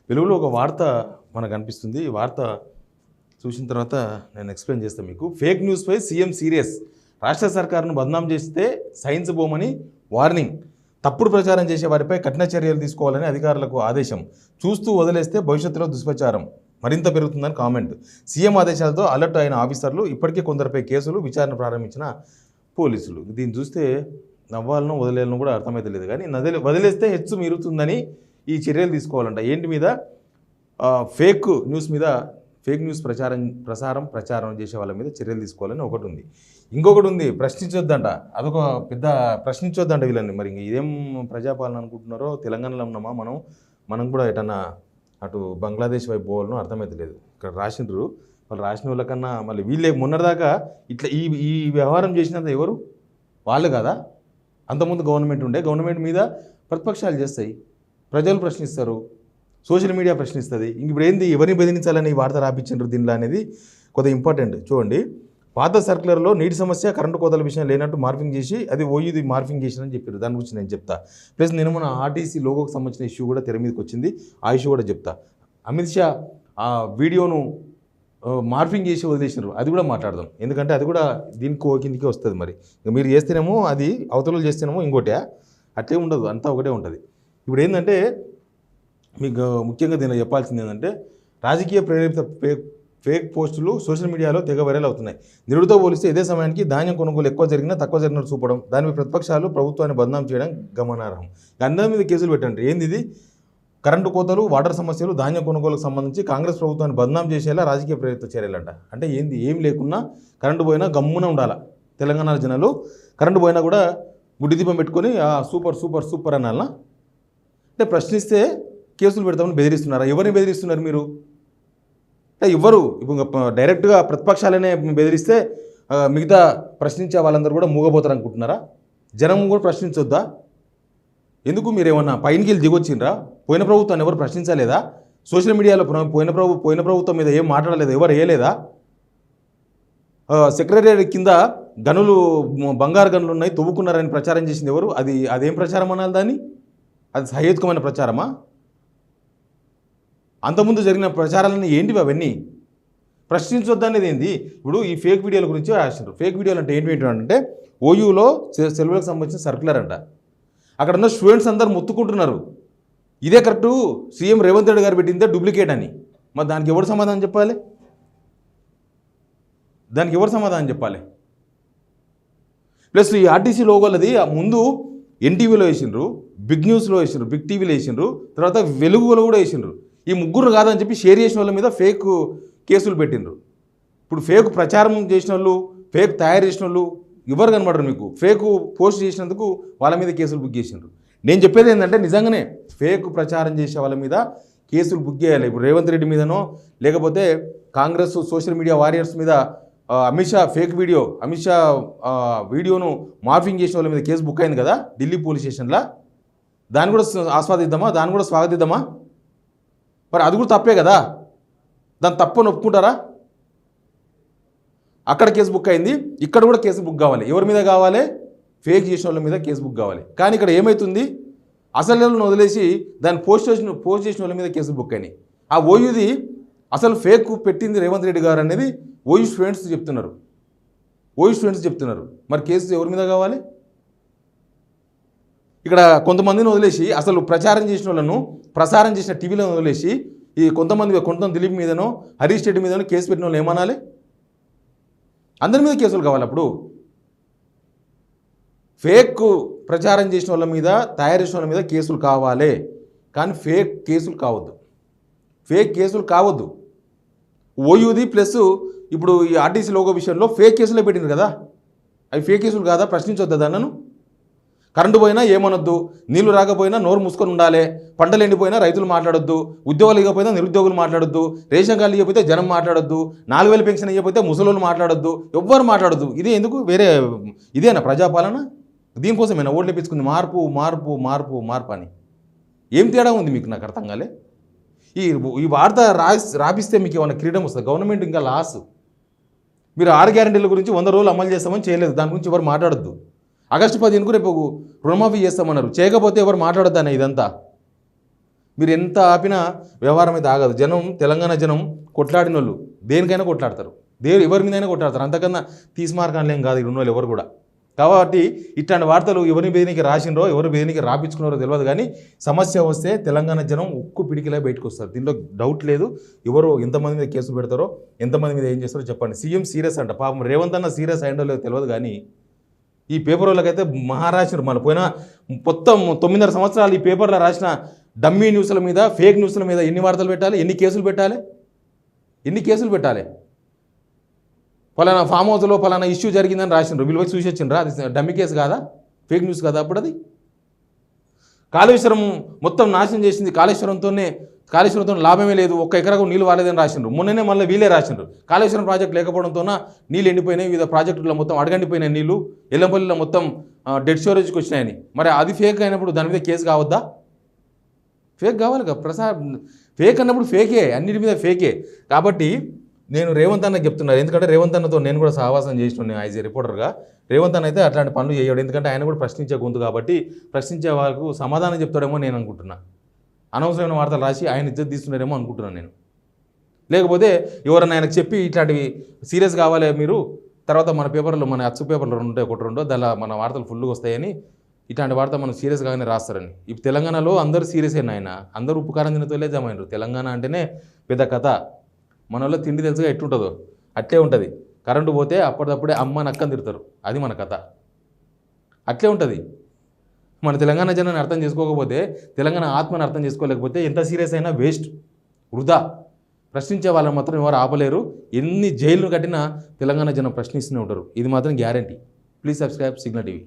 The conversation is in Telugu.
వెలుగులో ఒక వార్త మనకు అనిపిస్తుంది. ఈ వార్త చూసిన తర్వాత నేను ఎక్స్ప్లెయిన్ చేస్తాను మీకు. ఫేక్ న్యూస్పై సీఎం సీరియస్, రాష్ట్ర సర్కారును బదనాం చేస్తే సైన్స్ బోమని వార్నింగ్, తప్పుడు ప్రచారం చేసే వారిపై కఠిన చర్యలు తీసుకోవాలని అధికారులకు ఆదేశం, చూస్తూ వదిలేస్తే భవిష్యత్తులో దుష్ప్రచారం మరింత పెరుగుతుందని కామెంట్. సీఎం ఆదేశాలతో అలర్ట్ అయిన ఆఫీసర్లు, ఇప్పటికే కొందరిపై కేసులు, విచారణ ప్రారంభించిన పోలీసులు. దీన్ని చూస్తే నవ్వాలను వదిలేయాలను కూడా అర్థమైతే లేదు, కానీ వదిలేస్తే హెచ్చు మీరుతుందని ఈ చర్యలు తీసుకోవాలంట. ఏంటి మీద? ఫేక్ న్యూస్ మీద, ఫేక్ న్యూస్ ప్రచారం చేసే వాళ్ళ మీద చర్యలు తీసుకోవాలని ఒకటి ఉంది. ఇంకొకటి ఉంది, ప్రశ్నించొద్దంట. అదొక పెద్ద ప్రశ్నించొద్దంట వీళ్ళని. మరి ఇదేం ప్రజాపాలన అనుకుంటున్నారో? తెలంగాణలో ఉన్నామా మనం కూడా ఎటన్నా అటు బంగ్లాదేశ్ వైపు పోవాలనో అర్థమైతే లేదు. ఇక్కడ రాసిండ్రు, వాళ్ళు రాసిన వాళ్ళకన్నా మళ్ళీ వీళ్ళే మొన్నటిదాకా ఇట్లా ఈ వ్యవహారం చేసినంత ఎవరు? వాళ్ళు కదా. అంతకుముందు గవర్నమెంట్ ఉండే, గవర్నమెంట్ మీద ప్రతిపక్షాలు చేస్తాయి, ప్రజలు ప్రశ్నిస్తారు, సోషల్ మీడియా ప్రశ్నిస్తుంది. ఇంక ఇప్పుడు ఏంది, ఎవరిని బెదిరించాలని ఈ వార్త రాపించారు దీనిలో అనేది కొద్దిగా ఇంపార్టెంట్. చూడండి, పాత సర్క్యులర్లో నీటి సమస్య, కరెంటు కోతల విషయం లేనట్టు మార్పింగ్ చేసి అది ఓయూది మార్పింగ్ చేసినని చెప్పారు. దాని గురించి నేను చెప్తా. ప్లస్ నేను మన ఆర్టీసీ లోగోకి సంబంధించిన ఇష్యూ కూడా తెర మీదకి వచ్చింది, ఆ ఇష్యూ కూడా చెప్తా. అమిత్ షా ఆ వీడియోను మార్పింగ్ చేసి వదిలేసినారు, అది కూడా మాట్లాడదాం. ఎందుకంటే అది కూడా దీనికి కిందికి వస్తుంది. మరి మీరు చేస్తేనేమో అది, అవతల చేస్తేనేమో ఇంకోటే, అట్లే ఉండదు, అంతా ఒకటే ఉంటుంది. ఇప్పుడు ఏంటంటే మీకు ముఖ్యంగా దీనిలో చెప్పాల్సింది ఏంటంటే, రాజకీయ ప్రేరేపిత ఫేక్ పోస్టులు సోషల్ మీడియాలో తెగ వైరల్ అవుతున్నాయి. నిరుడితో పోలిస్తే ఇదే సమయానికి ధాన్యం కొనుగోలు ఎక్కువ జరిగినా తక్కువ జరిగినట్టు చూపడం, దానిపై ప్రతిపక్షాలు ప్రభుత్వాన్ని బదనాం చేయడం గమనార్హం. అందరి మీద కేసులు పెట్టండి. ఏంది ఇది? కరెంటు కోతలు, వాటర్ సమస్యలు, ధాన్యం కొనుగోలుకు సంబంధించి కాంగ్రెస్ ప్రభుత్వాన్ని బదనాం చేసేలా రాజకీయ ప్రేరిత చర్యలంట. అంటే ఏంది? ఏం లేకున్నా కరెంటు పోయినా గమ్మున ఉండాలి. తెలంగాణ జనాలు కరెంటు పోయినా కూడా గుడ్డి దీపం పెట్టుకొని సూపర్ సూపర్ సూపర్ అనాలనా? అంటే ప్రశ్నిస్తే కేసులు పెడతామని బెదిరిస్తున్నారా? ఎవరిని బెదిరిస్తున్నారు మీరు? ఇవ్వరు. ఇప్పుడు డైరెక్ట్గా ప్రతిపక్షాలనే బెదిరిస్తే మిగతా ప్రశ్నించే వాళ్ళందరూ కూడా మూగపోతారు అనుకుంటున్నారా? జనం కూడా ప్రశ్నించొద్దా? ఎందుకు? మీరేమన్నా పైనకి వెళ్ళి దిగొచ్చిండ్రా? పోయిన ప్రభుత్వాన్ని ఎవరు ప్రశ్నించలేదా? సోషల్ మీడియాలో పోయిన ప్రభుత్వం మీద ఏం మాట్లాడలేదు, ఎవరు వేయలేదా? సెక్రటరీ కింద గనులు, బంగారు గనులు ఉన్నాయి, తవ్వుకున్నారని ప్రచారం చేసింది ఎవరు? అదేం ప్రచారం అనాలి దాన్ని? అది సహేతుకమైన ప్రచారమా? అంతకుముందు జరిగిన ప్రచారాలన్నీ ఏంటివి అవన్నీ? ప్రశ్నించొద్దనేది ఏంది? ఇప్పుడు ఈ ఫేక్ వీడియోల గురించి రాశారు. ఫేక్ వీడియోలు అంటే ఏంటంటే, ఓయూలో సెలవులకు సంబంధించిన సర్క్యులర్ అంట. అక్కడ ఉన్న స్టూడెంట్స్ అందరూ మొత్తుకుంటున్నారు, ఇదే కరెక్టు, సీఎం రేవంత్ రెడ్డి గారు పెట్టిందే డూప్లికేట్ అని. మరి దానికి ఎవరు సమాధానం చెప్పాలి? ప్లస్ ఈ ఆర్టీసీ లోగోలది ముందు ఎన్టీవీలో వేసిండ్రు, బిగ్ న్యూస్లో వేసిండ్రు, బిగ్ టీవీలో వేసిండ్రు, తర్వాత వెలుగులో కూడా వేసిండ్రు. ఈ ముగ్గురు కాదని చెప్పి షేర్ చేసిన వాళ్ళ మీద ఫేక్ కేసులు పెట్టిండ్రు. ఇప్పుడు ఫేక్ ప్రచారం చేసిన వాళ్ళు, ఫేక్ తయారు చేసిన వాళ్ళు ఎవరు కనబడరు మీకు. ఫేక్ పోస్ట్ చేసినందుకు వాళ్ళ మీద కేసులు బుక్ చేసిండ్రు. నేను చెప్పేది ఏంటంటే, నిజంగానే ఫేక్ ప్రచారం చేసే వాళ్ళ మీద కేసులు బుక్ చేయాలి. ఇప్పుడు రేవంత్ రెడ్డి మీదనో, లేకపోతే కాంగ్రెస్ సోషల్ మీడియా వారియర్స్ మీద అమిత్ షా వీడియోను మార్ఫింగ్ చేసిన వాళ్ళ మీద కేసు బుక్ అయింది కదా ఢిల్లీ పోలీస్ స్టేషన్లో. దాన్ని కూడా ఆస్వాదిద్దామా? దాన్ని కూడా స్వాగతిద్దామా? మరి అది కూడా తప్పే కదా. దాన్ని తప్పని ఒప్పుకుంటారా? అక్కడ కేసు బుక్ అయింది, ఇక్కడ కూడా కేసు బుక్ కావాలి. ఎవరి మీద కావాలి? ఫేక్ చేసిన వాళ్ళ మీద కేసు బుక్ కావాలి. కానీ ఇక్కడ ఏమవుతుంది? అసలు వదిలేసి దాన్ని పోస్ట్ చేసిన వాళ్ళ మీద కేసు బుక్ అయినాయి. ఆ ఓయూది అసలు ఫేక్ పెట్టింది రేవంత్ రెడ్డి గారు అనేది ఓయూ స్టూడెంట్స్ చెప్తున్నారు. మరి కేసు ఎవరి మీద కావాలి? ఇక్కడ కొంతమందిని వదిలేసి, అసలు ప్రచారం చేసిన వాళ్ళను, ప్రసారం చేసిన టీవీలను వదిలేసి, ఈ కొంత దిలీప్ మీదనో, హరీష్ రెడ్డి మీదనో కేసు పెట్టిన వాళ్ళు ఏమనాలి? అందరి మీద కేసులు కావాలి. అప్పుడు ఫేక్ ప్రచారం చేసిన వాళ్ళ మీద, తయారు చేసిన వాళ్ళ మీద కేసులు కావాలి, కానీ ఫేక్ కేసులు కావద్దు. ఓయూది ప్లస్ ఇప్పుడు ఈ ఆర్టీసీ లోగో విషయంలో ఫేక్ కేసులే పెట్టింది కదా, అవి ఫేక్ కేసులు కాదా? ప్రశ్నించొద్దా దాన్నను? కరెంటు పోయినా ఏమనొద్దు, నీళ్లు రాకపోయినా నోరు మూసుకొని ఉండాలి, పంటలు ఎండిపోయినా రైతులు మాట్లాడొద్దు, ఉద్యోగాలు ఇవ్వకపోయినా నిరుద్యోగులు మాట్లాడొద్దు, రేషన్ కార్డులు ఇవ్వకపోతే జనం మాట్లాడొద్దు, 4000 పెన్షన్ ఇవ్వకపోతే ముసలోళ్ళు మాట్లాడొద్దు, ఎవ్వరు మాట్లాడొద్దు. ఇదే ఎందుకు? ఇదేనా ప్రజాపాలన? దీనికోసమేనా ఓట్లు ఇప్పించుకుంది? మార్పు అని ఏం తేడా ఉంది మీకు? నాకు అర్థం కాలే. ఈ వార్త రాపిస్తే మీకు ఏమైనా క్రీడమ్ వస్తుంది? గవర్నమెంట్ ఇంకా లాస్. మీరు 6 గ్యారెంటీల గురించి 100 రోజులు అమలు చేస్తామని చేయలేదు, దాని గురించి ఎవరు మాట్లాడొద్దు. ఆగస్టు 15కు రేపు రుణమాఫీ చేస్తామన్నారు, చేయకపోతే ఎవరు మాట్లాడొద్దు అనే ఇదంతా. మీరు ఎంత ఆపినా వ్యవహారం అయితే ఆగదు. జనం, తెలంగాణ జనం కొట్లాడిన వాళ్ళు దేనికైనా కొట్లాడతారు, ఎవరి మీదైనా కొట్లాడతారు. అంతకన్నా తీసిమార్కాన్లేం కాదు ఇక్కడ ఉన్న వాళ్ళు ఎవరు కూడా. కాబట్టి ఇట్లాంటి వార్తలు ఎవరి బెదిరికి రాసిండ్రో ఎవరు బెదిరికి రాపించుకున్నారో తెలియదు, కానీ సమస్య వస్తే తెలంగాణ జనం ఉక్కు పిడికిలా బయటకు వస్తారు. దీనిలో డౌట్ లేదు. ఎవరు ఎంతమంది మీద కేసులు పెడతారో, ఎంతమంది మీద ఏం చేస్తారో చెప్పండి. సీఎం సీరియస్ అంట. పాపం రేవంత్ అన్న సీరియస్ అయ్యిండో లేదో తెలియదు, కానీ ఈ పేపర్ వాళ్ళకైతే మహారాష్ట్ర మన పోయిన మొత్తం 9.5 సంవత్సరాలు ఈ పేపర్లో రాసిన డమ్మీ న్యూస్ల మీద, ఫేక్ న్యూస్ల మీద ఎన్ని వార్తలు పెట్టాలి, ఎన్ని కేసులు పెట్టాలి. పలానా ఫామ్ హౌస్లో పలానా ఇష్యూ జరిగిందని రాసిండ్రు, వీళ్ళు వచ్చి చూసొచ్చిండ్రా, అది డమ్మీ కేసు కాదా, ఫేక్ న్యూస్ కాదా? అప్పుడు అది కాళేశ్వరం మొత్తం నాశనం చేసింది, కాళేశ్వరంతో లాభమే లేదు, 1 ఎకరాకు నీళ్ళు వాలేదని రాసిండ్రు. మొన్ననే మళ్ళీ వీళ్ళే రాసిండ్రు కాళేశ్వరం ప్రాజెక్ట్ లేకపోవడంతో నీళ్ళు ఎండిపోయినాయి, వివిధ ప్రాజెక్టుల్లో మొత్తం అడగండిపోయినాయి నీళ్ళు, ఎల్లంపల్లిలో మొత్తం డెడ్ స్టోరేజ్కి వచ్చినాయని. మరి అది ఫేక్ అయినప్పుడు దాని మీద కేసు కావద్దా? ఫేక్ కావాలి కదా ఫేక్ అన్నప్పుడు ఫేకే, అన్నిటి మీద ఫేకే. కాబట్టి నేను రేవంత్ అన్నకి చెప్తున్నాను, ఎందుకంటే రేవంత్ అన్నతో నేను కూడా సహవాసం చేసినాను యాజ్ ఏ రిపోర్టర్గా. రేవంత్ అన్న అయితే అట్లాంటి పనులు చేయడు, ఎందుకంటే ఆయన కూడా ప్రశ్నించే గొంతు కాబట్టి ప్రశ్నించే వాళ్ళకు సమాధానం చెప్తాడేమో నేను అనుకుంటున్నా. అనవసరమైన వార్తలు రాసి ఆయన ఇజ్జత్ తీస్తున్నారేమో అనుకుంటున్నాను నేను. లేకపోతే ఎవరన్నా ఆయనకు చెప్పి ఇట్లాంటివి సీరియస్ కావాలి మీరు, తర్వాత మన పేపర్లో, మన అచ్చు పేపర్లో 2 ఉంటాయి, 1-2 దానిలో మన వార్తలు ఫుల్గా వస్తాయని, ఇట్లాంటి వార్త మనం సీరియస్ కాగానే రాస్తారని. ఇప్పుడు తెలంగాణలో అందరూ సీరియస్ అయిన ఆయన, అందరూ ఉప్పు కారం తినతోలే జమైనరు. తెలంగాణ అంటేనే పెద్ద కథ. మన వల్ల తిండి తెలుసుగా ఎట్టుంటుందో అట్లే ఉంటుంది. కరెంటు పోతే అప్పటిదప్పుడే అమ్మ నక్కని తిడతారు, అది మన కథ. అట్లే ఉంటుంది. మన తెలంగాణ జనాన్ని అర్థం చేసుకోకపోతే, తెలంగాణ ఆత్మని అర్థం చేసుకోలేకపోతే ఎంత సీరియస్ అయినా వేస్ట్, వృధా. ప్రశ్నించే వాళ్ళని మాత్రం ఎవరు ఆపలేరు. ఎన్ని జైలు కట్టినా తెలంగాణ జనం ప్రశ్నిస్తూనే ఉంటారు, ఇది మాత్రం guarantee. Please subscribe signal TV.